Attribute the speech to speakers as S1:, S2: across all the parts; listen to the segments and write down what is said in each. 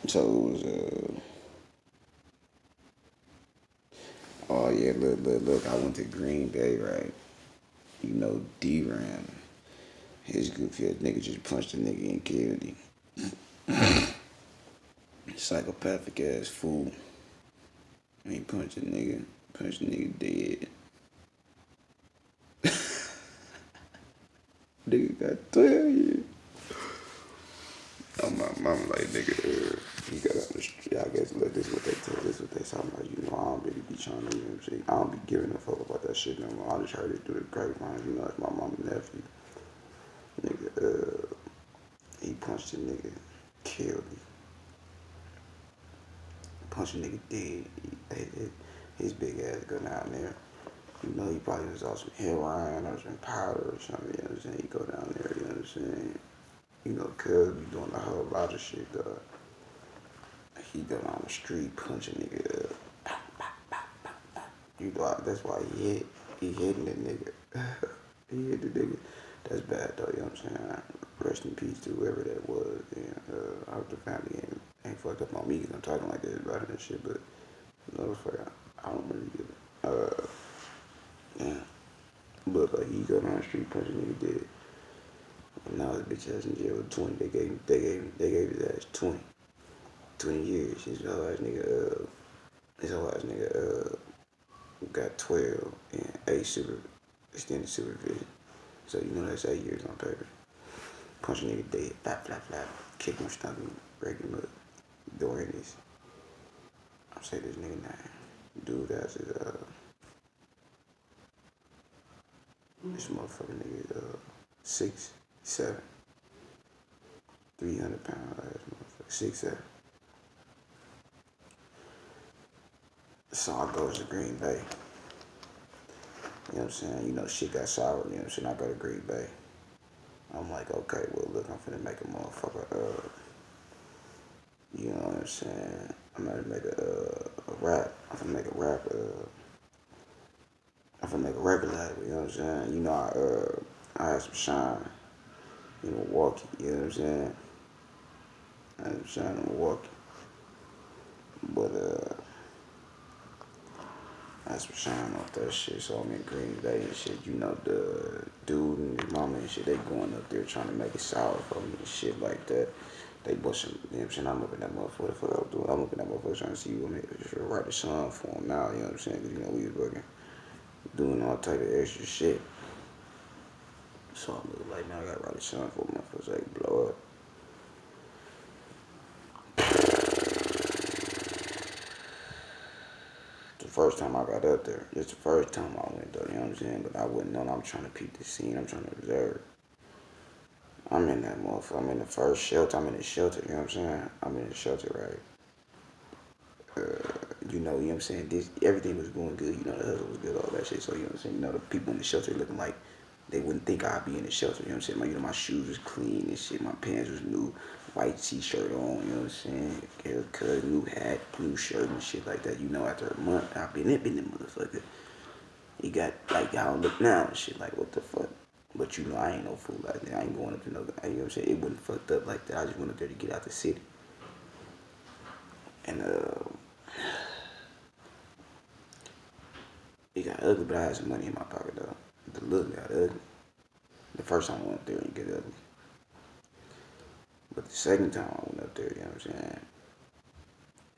S1: So it was oh yeah, look, I went to Green Bay, right? You know, D-Ram, his goofy ass nigga just punched a nigga and killed him. Psychopathic ass fool. He punched a nigga dead. Nigga got 12 years. Oh, my mama like, nigga, he got on the street. I guess, look, this is what they tell, this is what they talking about. You know, I don't really be trying to, you know what I'm saying? I don't be giving a fuck about that shit no more. I just heard it through the grapevine. You know, it's my mama nephew. Nigga, he punched a nigga, killed him. Punched a nigga dead. His big ass go down there. You know, he probably was on some heroin or some powder or something, you know what I'm saying? He go down there, you know what I'm saying? You know, cuz be doing a whole lot of shit, dog. He go down the street, punch a nigga up. You know, that's why he hitting the nigga. He hit the nigga. That's bad though, you know what I'm saying? Rest in peace to whoever that was. And I hope the family ain't fucked up on me because I'm talking like this about it and shit, but motherfucker, I don't really give it. Yeah. But like he go down the street, punch a nigga dead. And now his bitch ass in jail with 20. They gave his ass 20. 20 years. His whole ass nigga got 12 and 8 extended supervision. So you know that's 8 years on paper. Punch a nigga dead, flap, flap, flap, kick him, stomp him, break him up. Doing this. I'm saying this nigga name. Dude, that's his, this motherfucking nigga, 6'7", 300 pounds, ass motherfucker, 6'7". So I go to Green Bay. You know what I'm saying? You know, shit got sour, you know what I'm saying? I go to Green Bay. I'm like, okay, well, look, I'm finna make a motherfucker, you know what I'm saying? I'm gonna make a rap. I'm finna make a rap, I'm finna make a record label, you know what I'm saying? You know, I had some shine in Milwaukee, you know what I'm saying? I had some shine in Milwaukee. But, I had some shine off that shit, so I'm in Green Bay and shit. You know, the dude and his mama and shit, they going up there trying to make it sour for me and shit like that. They busting, you know what I'm saying? I'm up in that motherfucker. What the fuck I was doing? I'm up in that motherfucker trying to see what I should write a song for him now, you know what I'm saying? Because, you know, we was working, doing all type of extra shit. So I'm like, man, I gotta write a song for motherfuckers so they can blow up. The first time I got up there, it's the first time I went though, you know what I'm saying? But I wouldn't know. I'm trying to peep the scene. I'm trying to observe. I'm in that motherfucker. I'm in the first shelter. I'm in the shelter, you know what I'm saying? I'm in the shelter, right? You know what I'm saying? Everything was going good. You know, the hustle was good, all that shit. So, you know what I'm saying? You know, the people in the shelter looking like they wouldn't think I'd be in the shelter. You know what I'm saying? You know, my shoes was clean and shit. My pants was new. White t-shirt on, you know what I'm saying? Haircut, new hat, new shirt and shit like that. You know, after a month, I've been in the motherfucker. You got, like, I don't look now and shit. Like, what the fuck? But you know, I ain't no fool like that. I ain't going up to no, you know what I'm saying? It wasn't fucked up like that. I just went up there to get out the city. And, it got ugly, but I had some money in my pocket, though. The look got ugly. The first time I went up there, it get ugly. But the second time I went up there, you know what I'm saying?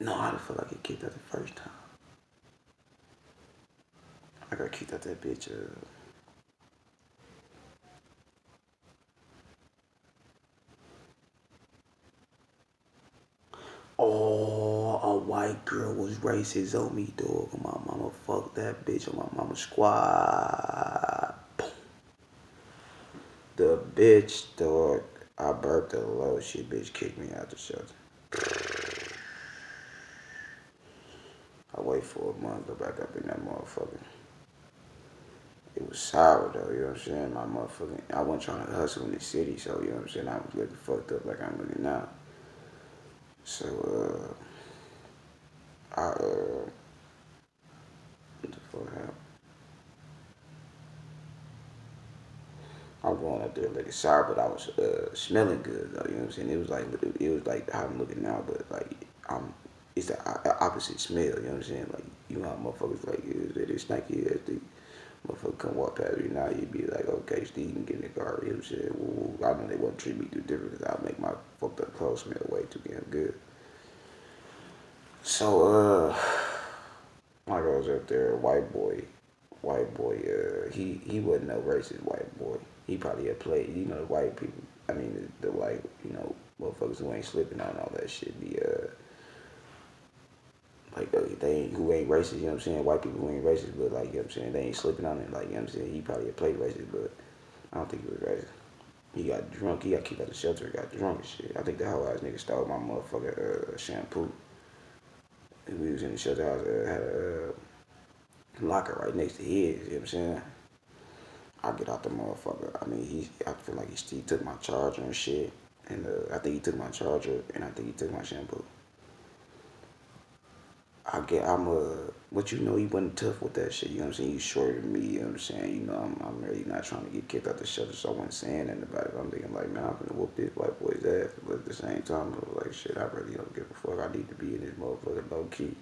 S1: No, how the fuck I get kicked out the first time? I got kicked out that bitch, Oh, a white girl was racist on me, dog. My mama fucked that bitch on my mama's squad. The bitch, dog. I burped a low. She bitch kicked me out the shelter. I wait for a month, go back up in that motherfucker. It was sour though, you know what I'm saying? My motherfucking, I wasn't trying to hustle in the city, so you know what I'm saying? I was looking fucked up like I'm looking now. So, what the fuck happened? I'm going up out there looking sour, but I was smelling good though. You know what I'm saying? It was like how I'm looking now, but like I'm. It's the opposite smell. You know what I'm saying? Like you know how motherfuckers like it's snaky ass thing. Motherfucker come walk past me now, you'd be like, okay, Steve, you can get in the car. You know what I'm saying? Woo. I know they wouldn't treat me too different because I'll make my fucked up clothes smell way too damn good. So, I goes up there, white boy, he wasn't no racist white boy. He probably had played, you know, the white people, I mean, the white, you know, motherfuckers who ain't slipping on all that shit be, like, who ain't racist, you know what I'm saying? White people who ain't racist, but, like, you know what I'm saying? They ain't slipping on it, like, you know what I'm saying? He probably had played racist, but I don't think he was racist. He got drunk, he got kicked out the shelter, got drunk and shit. I think the whole ass nigga stole my motherfucking shampoo. And we was in the shelter house, had a locker right next to his, you know what I'm saying? I get out the motherfucker. I mean, I feel like he took my charger and shit. And I think he took my charger, and I think he took my shampoo. But you know, he wasn't tough with that shit, you know what I'm saying? He's shorter than me, you know what I'm saying? You know, I'm really not trying to get kicked out the shelter, so I wasn't saying nothing about it. I'm thinking like, man, I'm gonna whoop this white boy's ass. But at the same time, I was like, shit, I really don't give a fuck. I need to be in this motherfucker low key.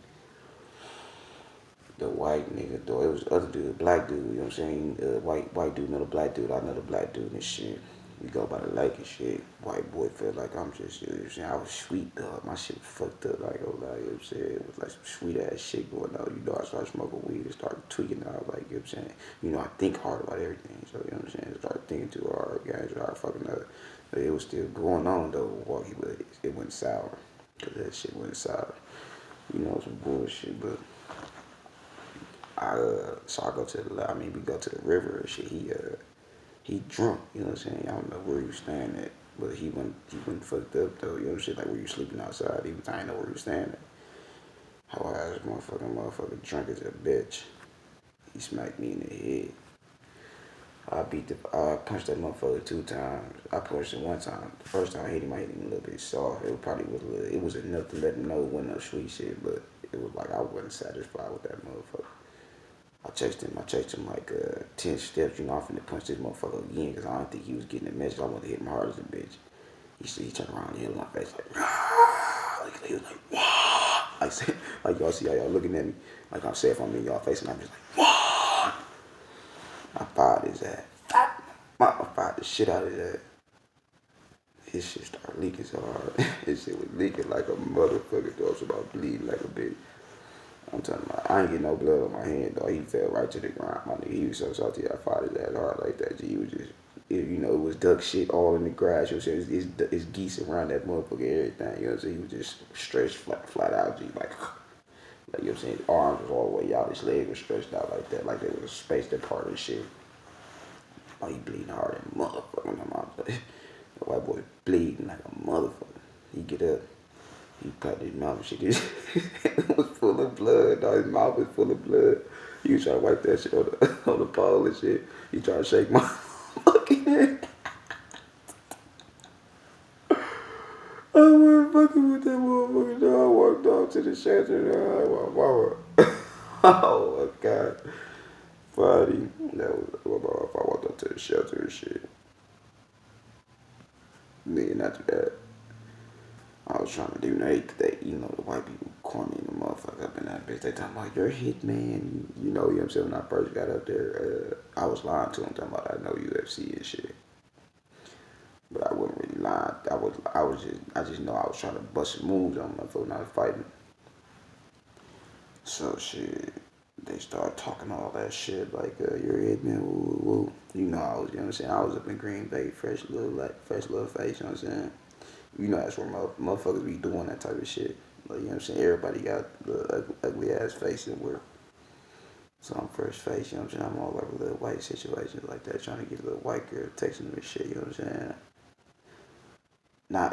S1: The white nigga, though, it was the other dude, black dude, you know what I'm saying? White dude, another black dude, another black dude and shit. We go by the lake and shit. White boy felt like I'm just, you know what I'm saying? I was sweet, dog. My shit was fucked up, like, oh, like, you know what I'm saying? It was like some sweet ass shit going on. You know, I started smoking weed and started tweaking out, like, you know what I'm saying? You know, I think hard about everything, so, you know what I'm saying? I started thinking too hard, guys started fucking up. But it was still going on, though, walkie, but it went sour. Cause that shit went sour. You know, some bullshit, but so I go to we go to the river and shit. He drunk, you know what I'm saying? I don't know where he was staying at, but he went fucked up though, you know what I'm saying? Like where you sleeping outside, I didn't know where he was staying at. How I asked motherfucker drunk as a bitch. He smacked me in the head. I punched that motherfucker 2 times. I punched him 1 time. The first time I hit him a little bit soft. It was enough to let him know it wasn't no sweet shit, but it was like I wasn't satisfied with that motherfucker. I chased him like 10 steps, you know, I'm finna punch this motherfucker again because I don't think he was getting the message. I wanted to hit him hard as a bitch. He turned around and hit my face like, Rah! Like he was like, Wah! I said, like y'all see how y'all looking at me, like I'm saying if I'm in y'all face and I'm just like, Wah! I fired his ass. I fired the shit out of his ass. His shit started leaking so hard. His shit was leaking like a motherfucker. Though. I was about bleeding like a bitch. I'm telling you, I ain't get no blood on my hand, though. He fell right to the ground, my nigga. He was so salty. I fought his ass hard like that. He was just, you know, it was duck shit all in the grass. You know what I'm saying? It's geese around that motherfucker, everything. You know what I'm saying? He was just stretched flat out, G, like, you know what I'm saying? His arms was all the way out. His legs were stretched out like that, like there was a space apart and shit. Oh, he bleeding hard as a motherfucker. The white boy bleeding like a motherfucker. He get up. He cut his mouth and shit. His head was full of blood, dog. His mouth was full of blood. He was trying to wipe that shit on the pole and shit. He tried to shake my fucking head. I wasn't fucking with that motherfucker, dog. I walked off to the shelter, dog. Oh my god. Friday. That was if I walked up to the shelter and shit. Then after that, I was trying to do they you know, the white people cornering the motherfucker up in that bitch. They talking about, you're a hit man. You know what I'm saying? When I first got up there, I was lying to them, talking about I know UFC and shit. But I wasn't really lying. I just know I was trying to bust some moves on motherfucker when I was fighting. So shit, they started talking all that shit like, you're a hit man, woo, woo, woo. You know I was, you know what I'm saying? I was up in Green Bay, fresh little face, you know what I'm saying? You know that's where motherfuckers be doing that type of shit. Like, you know what I'm saying? Everybody got the ugly ass face and work. So I'm fresh face, you know what I'm saying? I'm all over little white situations like that, trying to get a little white girl texting me and shit, you know what I'm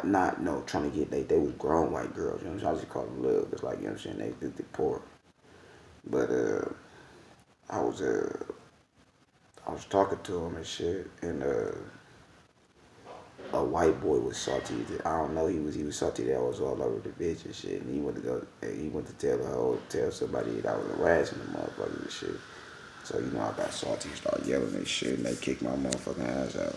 S1: saying? No, trying to get, they was grown white girls, you know what I'm saying? I just call them little, cause like, you know what I'm saying? They poor. But, I was talking to them and shit, and, a white boy was salty. I don't know. He was salty that I was all over the bitch and shit. And he went to tell somebody that I was harassing the motherfuckers and shit. So you know I got salty, started yelling and shit, and they kicked my motherfucking ass out.